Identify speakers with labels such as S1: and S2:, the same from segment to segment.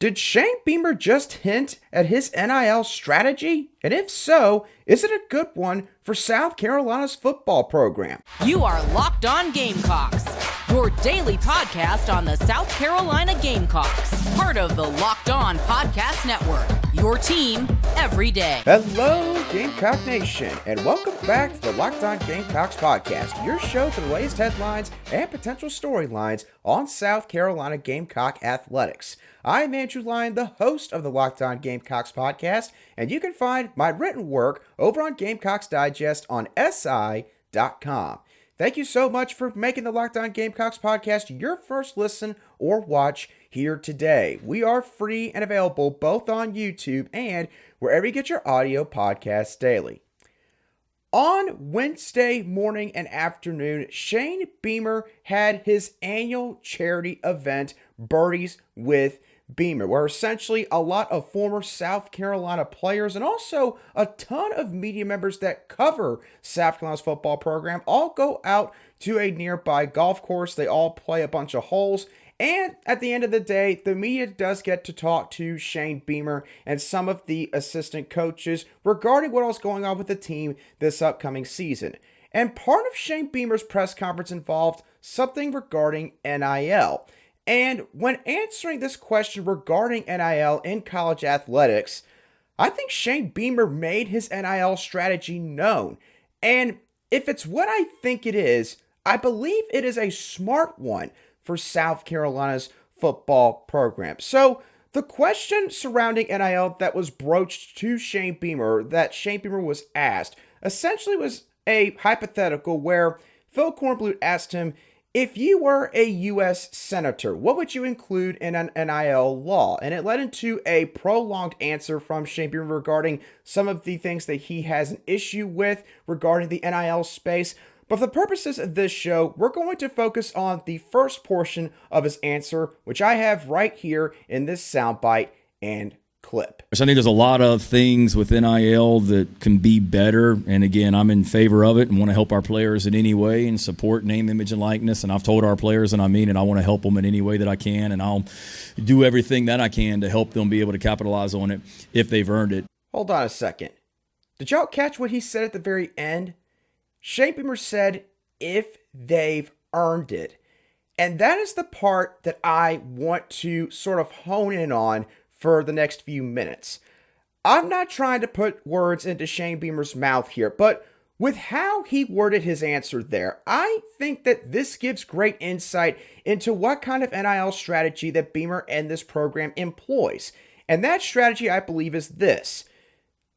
S1: Did Shane Beamer just hint at his NIL strategy? And if so, is it a good one for South Carolina's football program?
S2: You are Locked On Gamecocks, your daily podcast on the South Carolina Gamecocks, part of the Locked On Podcast Network, your team every day.
S1: Hello, Gamecock Nation, and welcome back to the Locked On Gamecocks podcast, your show for the latest headlines and potential storylines on South Carolina Gamecock athletics. I'm Andrew Lyon, the host of the Locked On Gamecocks podcast, and you can find my written work over on Gamecocks Digest on SI.com. Thank you so much for making the Locked On Gamecocks podcast your first listen or watch here today. We are free and available both on YouTube and wherever you get your audio podcasts daily. On Wednesday morning and afternoon, Shane Beamer had his annual charity event, Birdies with Beamer, where essentially a lot of former South Carolina players and also a ton of media members that cover South Carolina's football program all go out to a nearby golf course. They all play a bunch of holes. And at the end of the day, the media does get to talk to Shane Beamer and some of the assistant coaches regarding what else is going on with the team this upcoming season. And part of Shane Beamer's press conference involved something regarding NIL. And when answering this question regarding NIL in college athletics, I think Shane Beamer made his NIL strategy known. And if it's what I think it is, I believe it is a smart one for South Carolina's football program. So the question surrounding NIL that was broached to Shane Beamer, that Shane Beamer was asked, essentially was a hypothetical where Phil Kornblut asked him, if you were a U.S. senator, what would you include in an NIL law? And it led into a prolonged answer from Shane Beamer regarding some of the things that he has an issue with regarding the NIL space. But for the purposes of this show, we're going to focus on the first portion of his answer, which I have right here in this soundbite and clip.
S3: I think there's a lot of things with NIL that can be better. And again, I'm in favor of it and want to help our players in any way and support name, image, and likeness. And I've told our players, and I mean it, I want to help them in any way that I can. And I'll do everything that I can to help them be able to capitalize on it if they've earned it.
S1: Hold on a second. Did y'all catch what he said at the very end? Shane Beamer said, if they've earned it. And that is the part that I want to sort of hone in on for the next few minutes. I'm not trying to put words into Shane Beamer's mouth here, but with how he worded his answer there, I think that this gives great insight into what kind of NIL strategy that Beamer and this program employs. And that strategy, I believe, is this.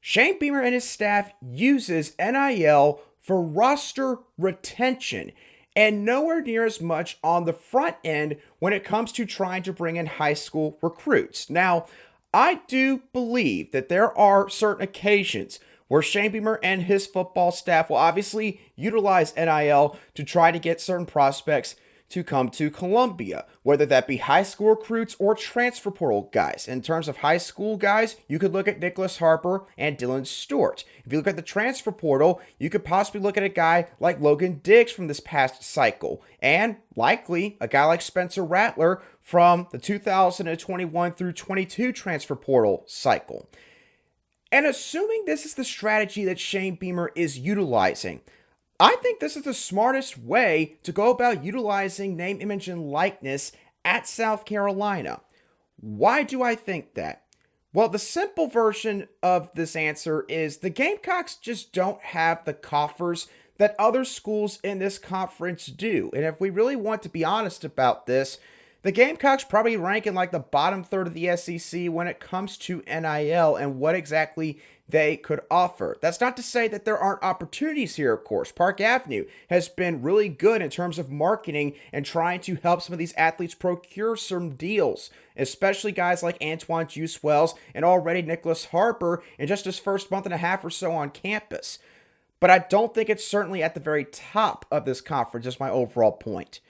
S1: Shane Beamer and his staff uses NIL for roster retention and nowhere near as much on the front end when it comes to trying to bring in high school recruits. Now, I do believe that there are certain occasions where Shane Beamer and his football staff will obviously utilize NIL to try to get certain prospects to come to Columbia, whether that be high school recruits or transfer portal guys. In terms of high school guys, you could look at Nicholas Harper and Dylan Stewart. If you look at the transfer portal, you could possibly look at a guy like Logan Diggs from this past cycle, and likely a guy like Spencer Rattler from the 2021 through 22 transfer portal cycle. And assuming this is the strategy that Shane Beamer is utilizing, I think this is the smartest way to go about utilizing name, image, and likeness at South Carolina. Why do I think that? Well, the simple version of this answer is the Gamecocks just don't have the coffers that other schools in this conference do. And if we really want to be honest about this, the Gamecocks probably rank in like the bottom third of the SEC when it comes to NIL and what exactly they could offer. That's not to say that there aren't opportunities here, of course. Park Avenue has been really good in terms of marketing and trying to help some of these athletes procure some deals, especially guys like Antoine Juice Wells and already Nicholas Harper in just his first month and a half or so on campus. But I don't think it's certainly at the very top of this conference, is my overall point.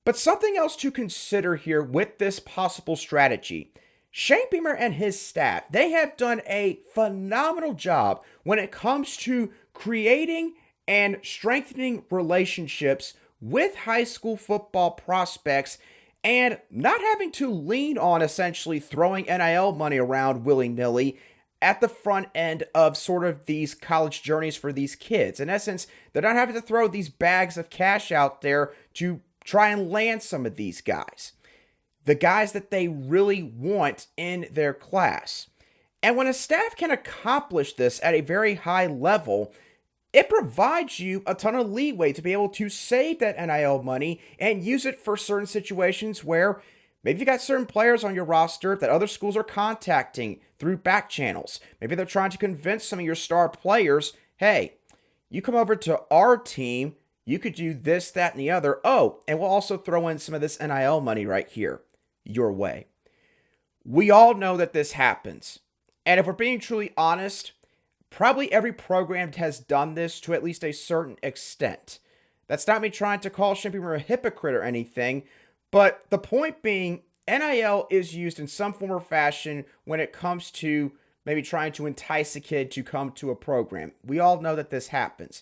S1: But something else to consider here with this possible strategy. Shane Beamer and his staff, they have done a phenomenal job when it comes to creating and strengthening relationships with high school football prospects and not having to lean on essentially throwing NIL money around willy-nilly at the front end of sort of these college journeys for these kids. In essence, they're not having to throw these bags of cash out there to try and land some of these guys, the guys that they really want in their class. And when a staff can accomplish this at a very high level, it provides you a ton of leeway to be able to save that NIL money and use it for certain situations where maybe you got certain players on your roster that other schools are contacting through back channels. Maybe they're trying to convince some of your star players, hey, you come over to our team, you could do this, that, and the other. Oh, and we'll also throw in some of this NIL money right here, your way. We all know that this happens. And if we're being truly honest, probably every program has done this to at least a certain extent. That's not me trying to call Shane Beamer a hypocrite or anything, but the point being, NIL is used in some form or fashion when it comes to maybe trying to entice a kid to come to a program. We all know that this happens.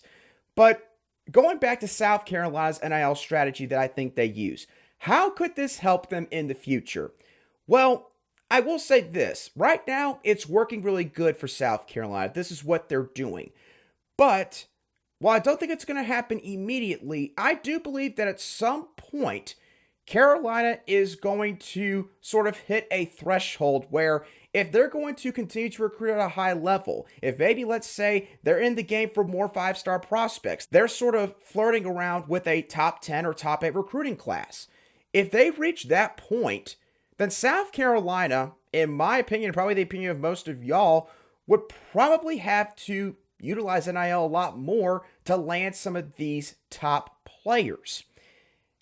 S1: But going back to South Carolina's NIL strategy that I think they use, how could this help them in the future? Well, I will say this. Right now, it's working really good for South Carolina. This is what they're doing. But while I don't think it's going to happen immediately, I do believe that at some point, Carolina is going to sort of hit a threshold where if they're going to continue to recruit at a high level, if maybe let's say they're in the game for more 5-star prospects, they're sort of flirting around with a top 10 or top 8 recruiting class. If they reach that point, then South Carolina, in my opinion, probably the opinion of most of y'all, would probably have to utilize NIL a lot more to land some of these top players.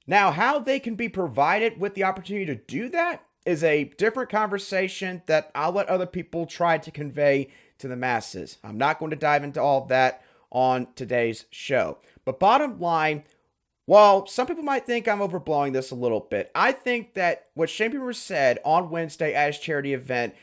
S1: Now, how they can be provided with the opportunity to do that is a different conversation that I'll let other people try to convey to the masses. I'm not going to dive into all of that on today's show. But bottom line, while some people might think I'm overblowing this a little bit, I think that what Shane Beamer said on Wednesday at his charity event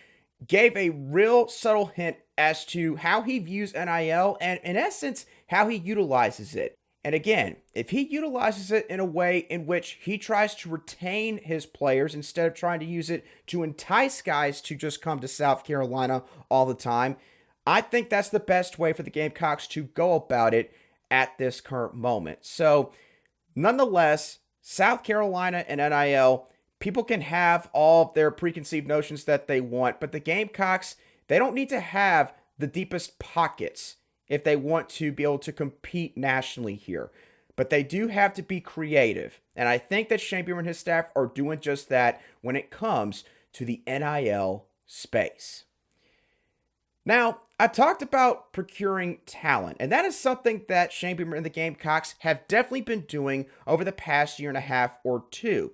S1: gave a real subtle hint as to how he views NIL and, in essence, how he utilizes it. And again, if he utilizes it in a way in which he tries to retain his players instead of trying to use it to entice guys to just come to South Carolina all the time, I think that's the best way for the Gamecocks to go about it at this current moment. So, nonetheless, South Carolina and NIL, people can have all of their preconceived notions that they want, but the Gamecocks, they don't need to have the deepest pockets if they want to be able to compete nationally here. But they do have to be creative. And I think that Shane Beamer and his staff are doing just that when it comes to the NIL space. Now, I talked about procuring talent, and that is something that Shane Beamer and the Gamecocks have definitely been doing over the past year and a half or two.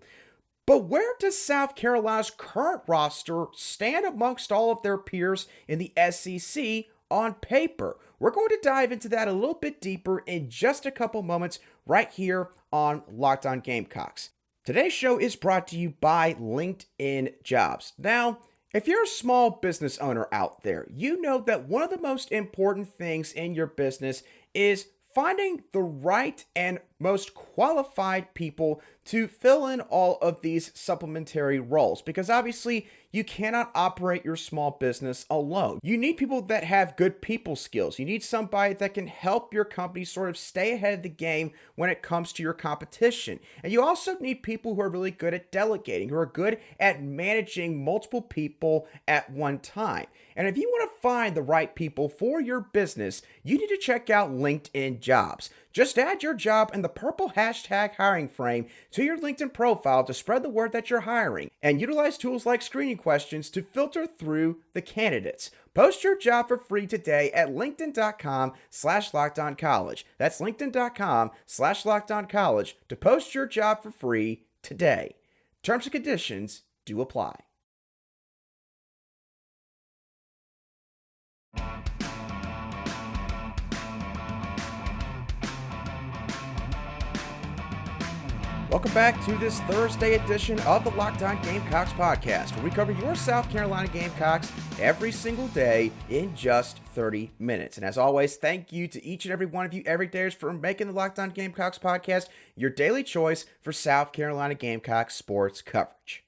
S1: But where does South Carolina's current roster stand amongst all of their peers in the SEC on paper? We're going to dive into that a little bit deeper in just a couple moments right here on Locked On Gamecocks. Today's show is brought to you by LinkedIn Jobs. Now, if you're a small business owner out there, you know that one of the most important things in your business is finding the right and most qualified people to fill in all of these supplementary roles, because obviously you cannot operate your small business alone. You need people that have good people skills. You need somebody that can help your company sort of stay ahead of the game when it comes to your competition. And you also need people who are really good at delegating, who are good at managing multiple people at one time. And if you want to find the right people for your business, you need to check out LinkedIn Jobs. Just add your job in the purple hashtag hiring frame to your LinkedIn profile to spread the word that you're hiring, and utilize tools like screening questions to filter through the candidates. Post your job for free today at linkedin.com/lockedoncollege. That's linkedin.com/lockedoncollege to post your job for free today. Terms and conditions do apply. Welcome back to this Thursday edition of the Locked On Gamecocks podcast, where we cover your South Carolina Gamecocks every single day in just 30 minutes. And as always, thank you to each and every one of you everydayers for making the Locked On Gamecocks podcast your daily choice for South Carolina Gamecocks sports coverage.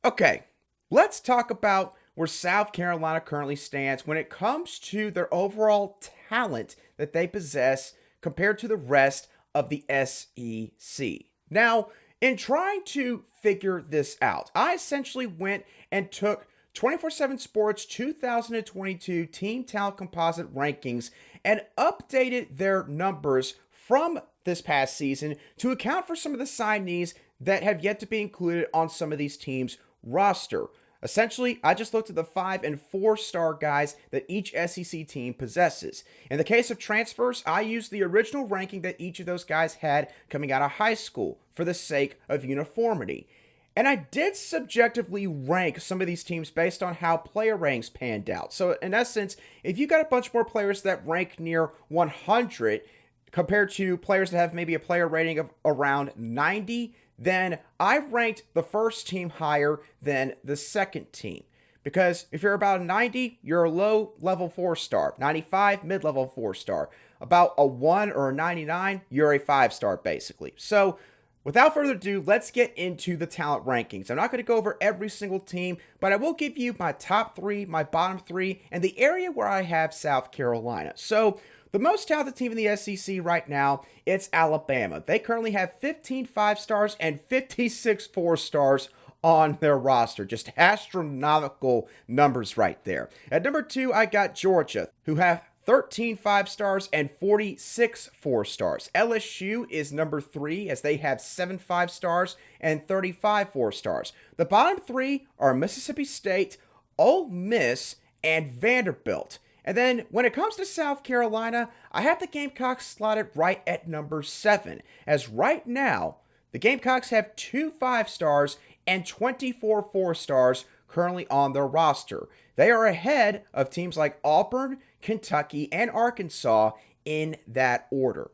S1: Okay, let's talk about where South Carolina currently stands when it comes to their overall talent that they possess compared to the rest of the SEC. Now, in trying to figure this out, I essentially went and took 24/7 Sports 2022 Team Talent Composite rankings and updated their numbers from this past season to account for some of the signees that have yet to be included on some of these teams' roster. Essentially, I just looked at the 5- and 4-star guys that each SEC team possesses. In the case of transfers, I used the original ranking that each of those guys had coming out of high school for the sake of uniformity. And I did subjectively rank some of these teams based on how player ranks panned out. So in essence, if you got a bunch more players that rank near 100 compared to players that have maybe a player rating of around 90, then I ranked the first team higher than the second team. Because if you're about a 90, you're a low-level 4-star. 95, mid-level 4-star. About a 1 or a 99, you're a 5-star, basically. So, without further ado, let's get into the talent rankings. I'm not going to go over every single team, but I will give you my top 3, my bottom 3, and the area where I have South Carolina. So, the most talented team in the SEC right now, it's Alabama. They currently have 15 5-stars and 56 4-stars on their roster. Just astronomical numbers right there. At number 2, I got Georgia, who have 13 5-stars and 46 4-stars. LSU is number 3 as they have 7 5-stars and 35 4-stars. The bottom 3 are Mississippi State, Ole Miss, and Vanderbilt. And then when it comes to South Carolina, I have the Gamecocks slotted right at number 7. As right now, the Gamecocks have 2 5-stars and 24 4-stars currently on their roster. They are ahead of teams like Auburn, Kentucky, and Arkansas in that order.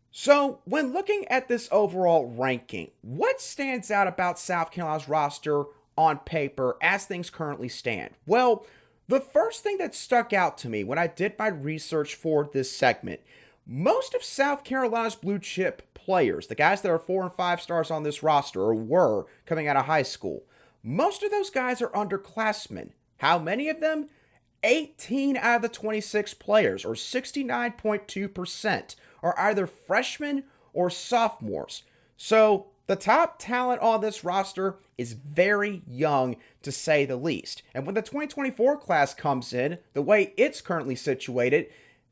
S1: So when looking at this overall ranking, what stands out about South Carolina's roster on paper as things currently stand? Well, the first thing that stuck out to me when I did my research for this segment, most of South Carolina's blue chip players, the guys that are 4 and 5 stars on this roster or were coming out of high school, most of those guys are underclassmen. How many of them? 18 out of the 26 players, or 69.2%, are either freshmen or sophomores. So the top talent on this roster is very young, to say the least. And when the 2024 class comes in, the way it's currently situated,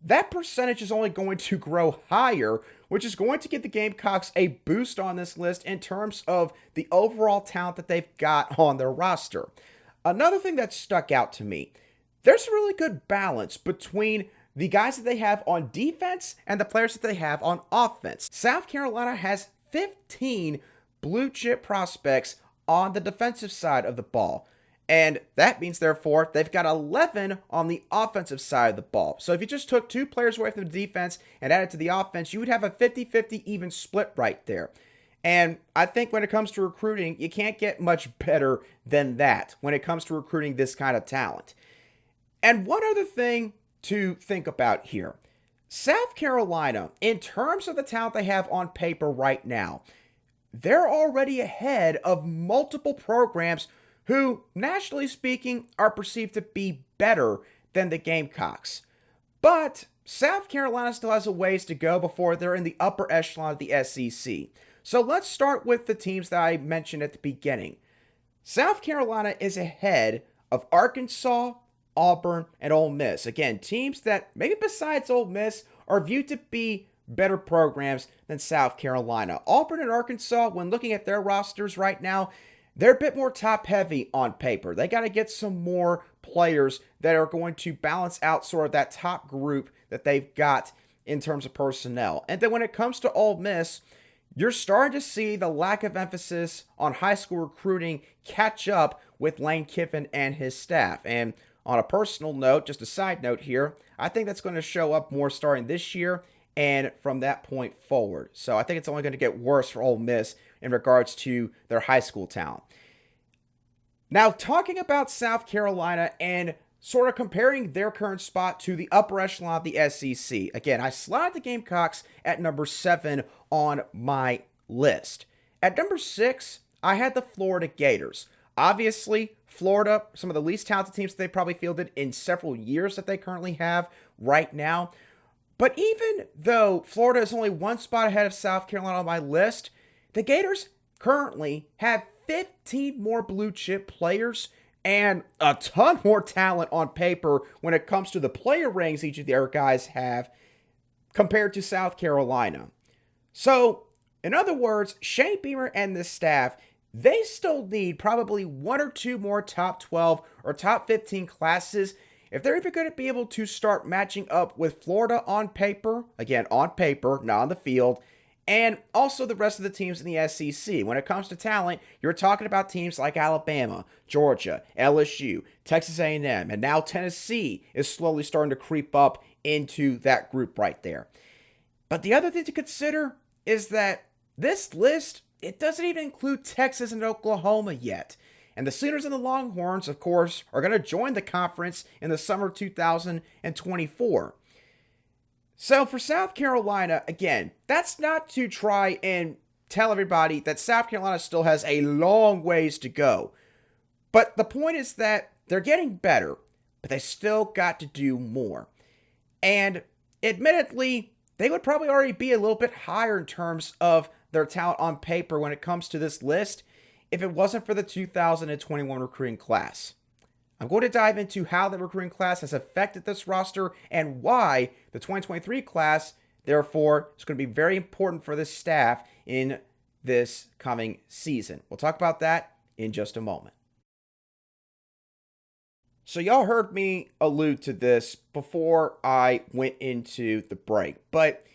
S1: that percentage is only going to grow higher, which is going to give the Gamecocks a boost on this list in terms of the overall talent that they've got on their roster. Another thing that stuck out to me, there's a really good balance between the guys that they have on defense and the players that they have on offense. South Carolina has 15 blue chip prospects on the defensive side of the ball. And that means, therefore, they've got 11 on the offensive side of the ball. So if you just took 2 players away from the defense and added to the offense, you would have a 50-50 even split right there. And I think when it comes to recruiting, you can't get much better than that when it comes to recruiting this kind of talent. And one other thing to think about here. South Carolina, in terms of the talent they have on paper right now, they're already ahead of multiple programs who, nationally speaking, are perceived to be better than the Gamecocks. But South Carolina still has a ways to go before they're in the upper echelon of the SEC. So let's start with the teams that I mentioned at the beginning. South Carolina is ahead of Arkansas, Auburn, and Ole Miss. Again, teams that, maybe besides Ole Miss, are viewed to be better programs than South Carolina. Auburn and Arkansas, when looking at their rosters right now, they're a bit more top-heavy on paper. They got to get some more players that are going to balance out sort of that top group that they've got in terms of personnel. And then when it comes to Ole Miss, you're starting to see the lack of emphasis on high school recruiting catch up with Lane Kiffin and his staff. And on a personal note, just a side note here, I think that's going to show up more starting this year and from that point forward. So I think it's only going to get worse for Ole Miss in regards to their high school talent. Now, talking about South Carolina and sort of comparing their current spot to the upper echelon of the SEC. Again, I slotted the Gamecocks at number 7 on my list. At number 6, I had the Florida Gators. Obviously, Florida, some of the least talented teams they probably fielded in several years that they currently have right now. But even though Florida is only one spot ahead of South Carolina on my list, the Gators currently have 15 more blue chip players and a ton more talent on paper when it comes to the player ratings each of their guys have compared to South Carolina. So, in other words, Shane Beamer and the staff, they still need probably one or two more top 12 or top 15 classes if they're even going to be able to start matching up with Florida on paper, again, on paper, not on the field, and also the rest of the teams in the SEC. When it comes to talent, you're talking about teams like Alabama, Georgia, LSU, Texas A&M, and now Tennessee is slowly starting to creep up into that group right there. But the other thing to consider is that this list, it doesn't even include Texas and Oklahoma yet. And the Sooners and the Longhorns, of course, are going to join the conference in the summer of 2024. So for South Carolina, again, that's not to try and tell everybody that South Carolina still has a long ways to go. But the point is that they're getting better, but they still got to do more. And admittedly, they would probably already be a little bit higher in terms of their talent on paper when it comes to this list if it wasn't for the 2021 recruiting class. I'm going to dive into how the recruiting class has affected this roster and why the 2023 class, therefore, is going to be very important for this staff in this coming season. We'll talk about that in just a moment. So y'all heard me allude to this before I went into the break, but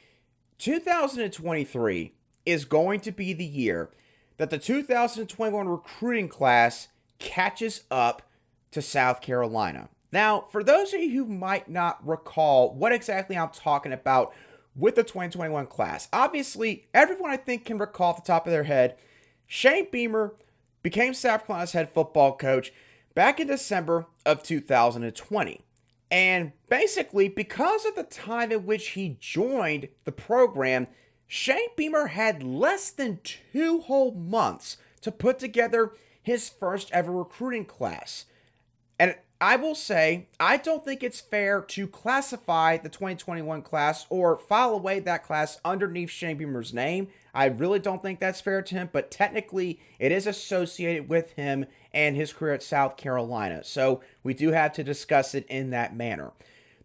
S1: 2023 is going to be the year that the 2021 recruiting class catches up to South Carolina. Now, for those of you who might not recall what exactly I'm talking about with the 2021 class, obviously, everyone I think can recall off the top of their head, Shane Beamer became South Carolina's head football coach back in December of 2020. And basically, because of the time in which he joined the program, Shane Beamer had less than 2 whole months to put together his first ever recruiting class. And I will say, I don't think it's fair to classify the 2021 class or file away that class underneath Shane Beamer's name. I really don't think that's fair to him, but technically it is associated with him and his career at South Carolina. So we do have to discuss it in that manner.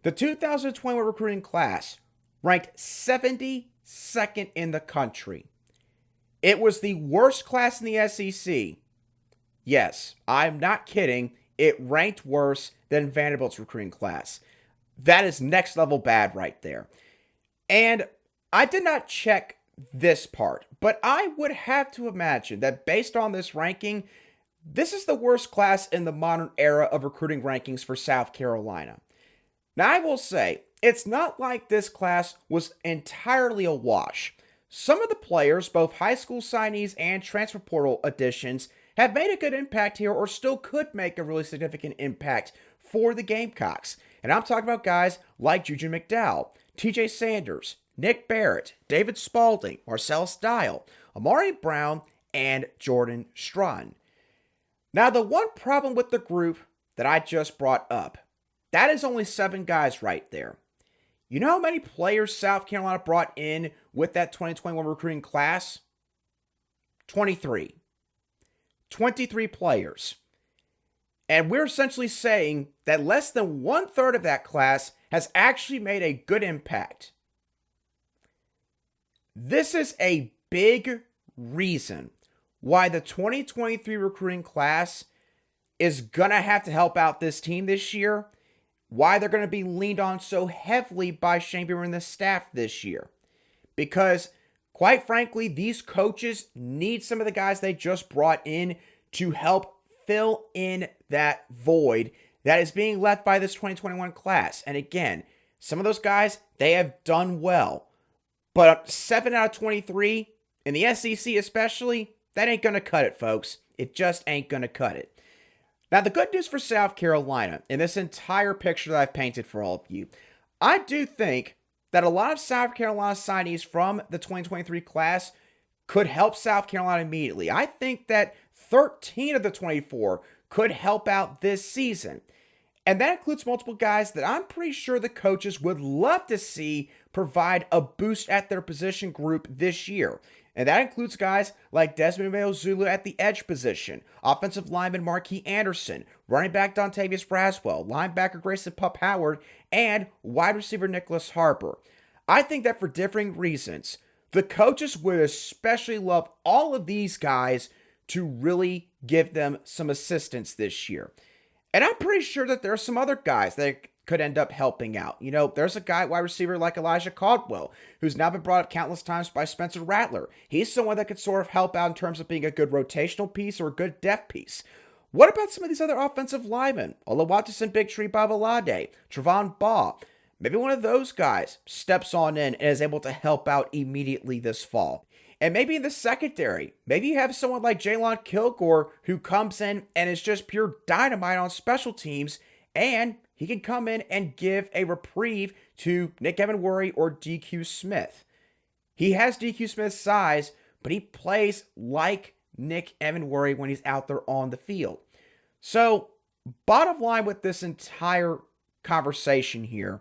S1: The 2021 recruiting class ranked 72nd in the country. It was the worst class in the SEC. Yes, I'm not kidding. It ranked worse than Vanderbilt's recruiting class. That is next level bad right there. And I did not check this part, but I would have to imagine that based on this ranking, this is the worst class in the modern era of recruiting rankings for South Carolina. Now, I will say, it's not like this class was entirely a wash. Some of the players, both high school signees and transfer portal additions, have made a good impact here or still could make a really significant impact for the Gamecocks. And I'm talking about guys like Juju McDowell, TJ Sanders, Nick Barrett, David Spalding, Marcellus Dial, Amari Brown, and Jordan Strawn. Now, the one problem with the group that I just brought up, that is only 7 guys right there. You know how many players South Carolina brought in with that 2021 recruiting class? 23. 23 players. And we're essentially saying that less than 1/3 of that class has actually made a good impact. This is a big reason why the 2023 recruiting class is going to have to help out this team this year, why they're going to be leaned on so heavily by Shane Beamer and the staff this year. Because, quite frankly, these coaches need some of the guys they just brought in to help fill in that void that is being left by this 2021 class. And again, some of those guys, they have done well. But 7 out of 23, in the SEC especially, that ain't going to cut it, folks. It just ain't going to cut it. Now, the good news for South Carolina in this entire picture that I've painted for all of you, I do think that a lot of South Carolina signees from the 2023 class could help South Carolina immediately. I think that 13 of the 24 could help out this season. And that includes multiple guys that I'm pretty sure the coaches would love to see provide a boost at their position group this year. And that includes guys like Desmond Zulu at the edge position, offensive lineman Marquis Anderson, running back Dontavius Braswell, linebacker Grayson Pup Howard, and wide receiver Nicholas Harper. I think that for differing reasons, the coaches would especially love all of these guys to really give them some assistance this year. And I'm pretty sure that there are some other guys that could end up helping out. You know, there's a guy, wide receiver like Elijah Caldwell, who's now been brought up countless times by Spencer Rattler. He's someone that could sort of help out in terms of being a good rotational piece or a good depth piece. What about some of these other offensive linemen? Olawatson Big Tree Babalade, Trevon Baugh. Maybe one of those guys steps on in and is able to help out immediately this fall. And maybe in the secondary, maybe you have someone like Jalen Kilgore who comes in and is just pure dynamite on special teams, and he can come in and give a reprieve to Nick Evanworry or DQ Smith. He has DQ Smith's size, but he plays like Nick Evanworry when he's out there on the field. So, bottom line with this entire conversation here,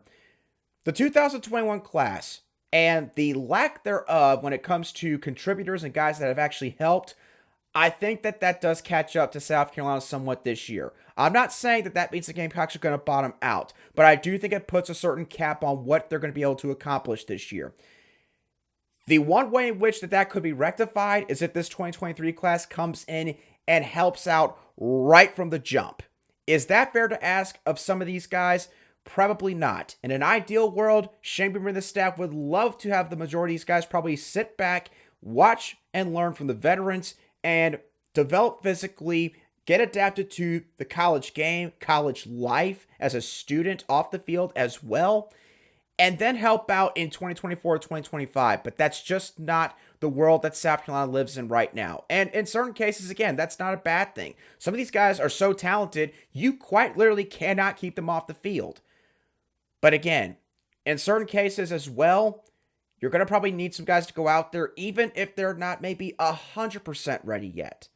S1: the 2021 class and the lack thereof when it comes to contributors and guys that have actually helped, I think that that does catch up to South Carolina somewhat this year. I'm not saying that that means the Gamecocks are going to bottom out, but I do think it puts a certain cap on what they're going to be able to accomplish this year. The one way in which that could be rectified is if this 2023 class comes in and helps out right from the jump. Is that fair to ask of some of these guys? Probably not. In an ideal world, Shane Beamer and the staff would love to have the majority of these guys probably sit back, watch and learn from the veterans, and develop physically, get adapted to the college game, college life as a student off the field as well, and then help out in 2024 or 2025. But that's just not the world that South Carolina lives in right now. And in certain cases, again, that's not a bad thing. Some of these guys are so talented, you quite literally cannot keep them off the field. But again, in certain cases as well, you're going to probably need some guys to go out there, even if they're not maybe 100% ready yet.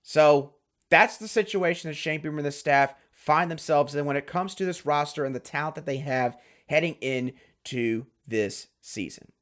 S1: So that's the situation that Shane Beamer and the staff find themselves in when it comes to this roster and the talent that they have heading into this season.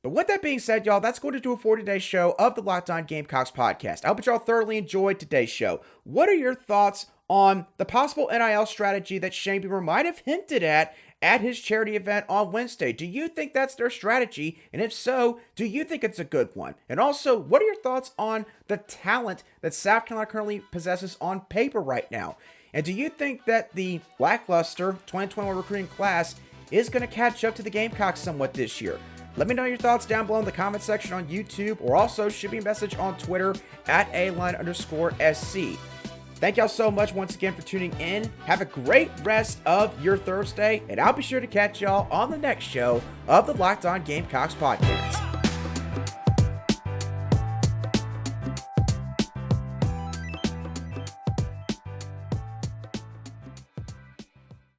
S1: But with that being said, y'all, that's going to do it for today's show of the Locked On Gamecocks podcast. I hope that y'all thoroughly enjoyed today's show. What are your thoughts on the possible NIL strategy that Shane Beamer might have hinted at his charity event on Wednesday? Do you think that's their strategy? And if so, do you think it's a good one? And also, what are your thoughts on the talent that South Carolina currently possesses on paper right now? And do you think that the lackluster 2021 recruiting class is going to catch up to the Gamecocks somewhat this year? Let me know your thoughts down below in the comment section on YouTube, or also shoot me a message on Twitter at @aline_SC. Thank y'all so much once again for tuning in. Have a great rest of your Thursday, and I'll be sure to catch y'all on the next show of the Locked On Gamecocks podcast.